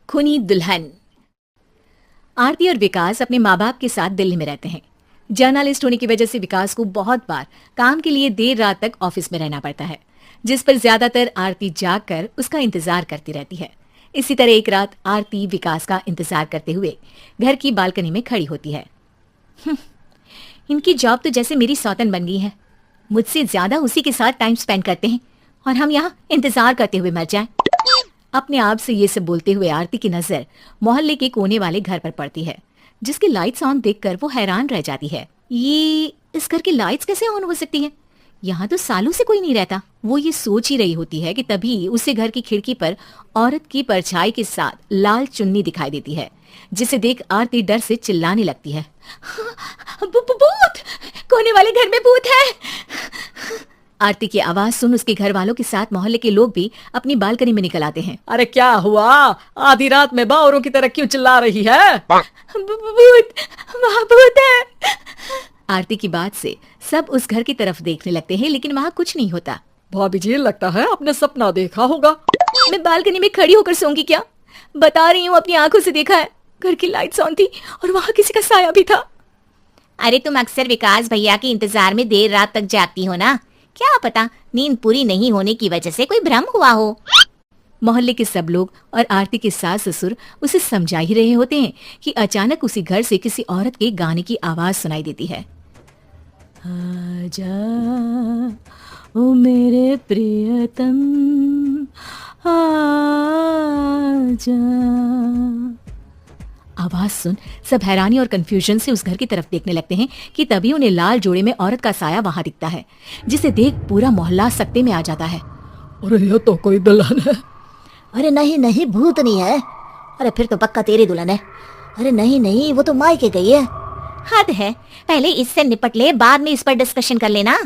खूनी दुल्हन। आरती और विकास अपने माँ बाप के साथ दिल्ली में रहते हैं। जर्नलिस्ट होने की वजह से विकास को बहुत बार काम के लिए देर रात तक ऑफिस में रहना पड़ता है, जिस पर ज्यादातर आरती जागकर उसका इंतजार करती रहती है। इसी तरह एक रात आरती विकास का इंतजार करते हुए घर की बालकनी में खड़ी होती है। इनकी जॉब तो जैसे मेरी सौतन बन गई है। मुझसे ज्यादा उसी के साथ टाइम स्पेंड करते हैं और हम यहाँ इंतजार करते हुए मर जाएं। अपने आप से ये सब बोलते हुए आरती की नजर मोहल्ले के कोने वाले घर पर पड़ती है, जिसकी लाइट्स ऑन देखकर वो हैरान रह जाती है। ये इस घर की लाइट्स कैसे ऑन हो सकती है? यहाँ तो सालों से कोई नहीं रहता। वो ये सोच ही रही होती है कि तभी उसे घर की खिड़की पर औरत की परछाई के साथ लाल चुन्नी दिखाई देती है, जिसे देख आरती डर से चिल्लाने लगती है। भूत! कोने वाले घर में भूत है! आरती की आवाज सुन उसके घर वालों के साथ मोहल्ले के लोग भी अपनी बालकनी में निकल आते हैं। अरे क्या हुआ? आधी रात में बावरों की तरह क्यों चिल्ला रही है? भूत! वहाँ भूत है! आरती की बात से सब उस घर की तरफ देखने लगते हैं, लेकिन वहाँ कुछ नहीं होता। भाभी जी, लगता है आपने सपना देखा होगा। मैं बालकनी में खड़ी होकर सोऊंगी क्या? बता रही हूँ, अपनी आंखों से देखा है। घर की लाइट्स ऑन थी और वहाँ किसी का साया भी था। अरे तुम अक्सर विकास भैया के इंतजार में देर रात तक जागती हो ना, क्या पता नींद पूरी नहीं होने की वजह से कोई भ्रम हुआ हो। मोहल्ले के सब लोग और आरती के सास ससुर उसे समझा ही रहे होते हैं कि अचानक उसी घर से किसी औरत के गाने की आवाज सुनाई देती है। आजा ओ मेरे प्रियतम आजा। आवाज सुन सब हैरानी और कंफ्यूजन से उस घर की तरफ देखने लगते हैं कि तभी उन्हें लाल जोड़े में औरत का साया वहां दिखता है, जिसे देख पूरा मोहल्ला सकते में आ जाता है। अरे ये तो कोई दुल्हन है। अरे नहीं नहीं, भूत नहीं है। अरे फिर तो पक्का तेरी दुल्हन है। अरे नहीं नहीं, वो तो मायके गई है। हद है, पहले इससे निपट ले, बाद में इस पर डिस्कशन कर लेना।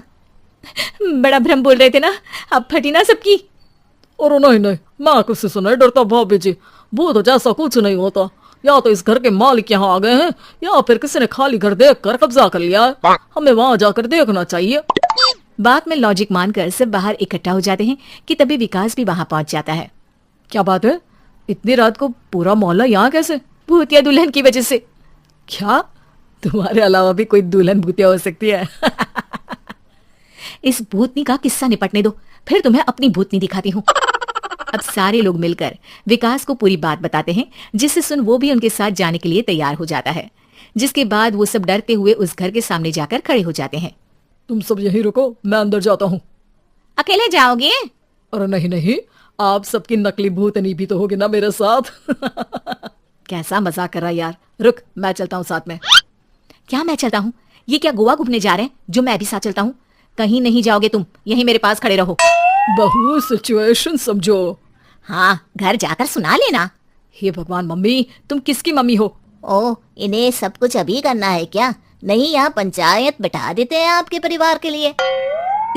बड़ा भ्रम बोल रहे थे ना, अब फटी ना सबकी। और नहीं नहीं, मैं किसी से नहीं डरता भाभी जी। भूत जैसा कुछ नहीं होता। या तो इस घर के मालिक यहाँ आ गए हैं, या फिर किसी ने खाली घर देखकर कब्जा कर लिया है। हमें वहाँ जाकर देखना चाहिए। बात में लॉजिक मानकर सब बाहर इकट्ठा हो जाते हैं कि तभी विकास भी वहाँ पहुँच जाता है। क्या बात है? इतनी रात को पूरा मोहल्ला यहाँ कैसे? भूतिया दुल्हन की वजह से। क्या तुम्हारे अलावा भी कोई दुल्हन भूतिया हो सकती है? इस भूतनी का किस्सा निपटने दो, फिर तुम्हें अपनी भूतनी दिखाती हूँ। अब सारे लोग मिलकर विकास को पूरी बात बताते हैं, जिससे सुन वो भी उनके साथ जाने के लिए तैयार हो जाता है। जिसके बाद वो सब डरते हुए उस घर के सामने जाकर खड़े हो जाते हैं। तुम सब यहीं रुको, मैं अंदर जाता हूँ। अकेले जाओगे? अरे नहीं नहीं, आप सबकी नकली भूतनी भी तो होगी ना मेरे साथ। कैसा मजाक कर रहा है यार। रुक, मैं चलता हूँ साथ में। क्या मैं चलता हूँ? ये क्या गोवा घूमने जा रहे हैं जो मैं भी साथ चलता हूँ? कहीं नहीं जाओगे तुम, यहीं मेरे पास खड़े रहो। बहू सिचुएशन समझो। हाँ, घर जाकर सुना लेना। हे भगवान, मम्मी तुम किसकी मम्मी हो? ओ, इन्हें सब कुछ अभी करना है क्या? नहीं, यहाँ पंचायत बैठा देते हैं आपके परिवार के लिए।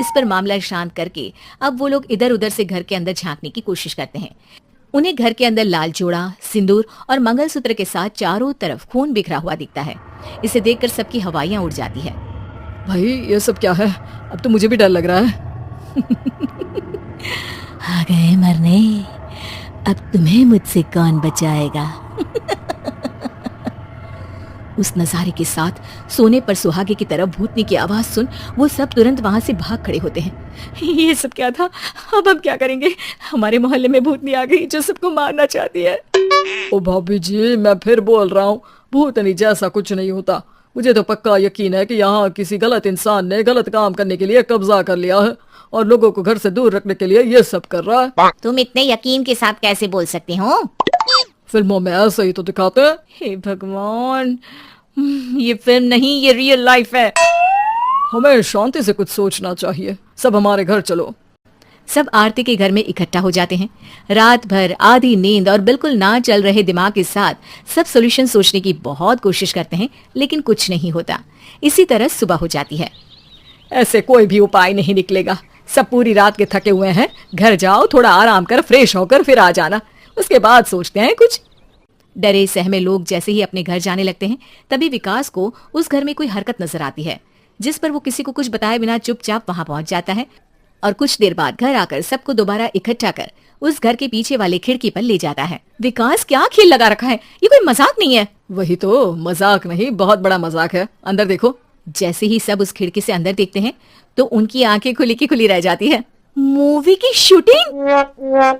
इस पर मामला शांत करके अब वो लोग इधर उधर से घर के अंदर झांकने की कोशिश करते हैं। उन्हें घर के अंदर लाल जोड़ा, सिंदूर और मंगलसूत्र के साथ चारों तरफ खून बिखरा हुआ दिखता है। इसे देखकर सबकी हवाइयां उड़ जाती है। भाई ये सब क्या है? अब तो मुझे भी डर लग रहा है। आ गए मरने, अब तुम्हें मुझसे कौन बचाएगा? उस नजारे के साथ सोने पर सुहागे की तरफ भूतनी की आवाज सुन वो सब तुरंत वहां से भाग खड़े होते हैं। ये सब क्या था? अब हम क्या करेंगे? हमारे मोहल्ले में भूतनी आ गई जो सबको मारना चाहती है। ओ भाभी जी, मैं फिर बोल रहा हूँ, भूतनी जैसा कुछ नहीं होता। मुझे तो पक्का यकीन है कि यहाँ किसी गलत इंसान ने गलत काम करने के लिए कब्जा कर लिया है और लोगों को घर से दूर रखने के लिए ये सब कर रहा है। तुम इतने यकीन के साथ कैसे बोल सकते हो? फिल्मों में ऐसा ही तो दिखाते हैं। हे भगवान, ये फिल्म नहीं, ये रियल लाइफ है। हमें शांति से कुछ सोचना चाहिए। सब हमारे घर चलो। सब आरती के घर में इकट्ठा हो जाते हैं। रात भर आधी नींद और बिल्कुल ना चल रहे दिमाग के साथ सब सॉल्यूशन सोचने की बहुत कोशिश करते हैं, लेकिन कुछ नहीं होता। इसी तरह सुबह हो जाती है। ऐसे कोई भी उपाय नहीं निकलेगा। सब पूरी रात के थके हुए हैं। घर जाओ, थोड़ा आराम कर, फ्रेश होकर फिर आ जाना, उसके बाद सोचते हैं कुछ। डरे सहमे लोग जैसे ही अपने घर जाने लगते हैं, तभी विकास को उस घर में कोई हरकत नजर आती है, जिस पर वो किसी को कुछ बताए बिना चुपचाप वहां पहुंच जाता है और कुछ देर बाद घर आकर सबको दोबारा इकट्ठा कर उस घर के पीछे वाले खिड़की पर ले जाता है। विकास क्या खेल लगा रखा है, ये कोई मजाक नहीं है। वही तो, मजाक नहीं, बहुत बड़ा मजाक है। अंदर देखो। जैसे ही सब उस खिड़की से अंदर देखते हैं तो उनकी आंखें खुली की खुली रह जाती है। मूवी की शूटिंग!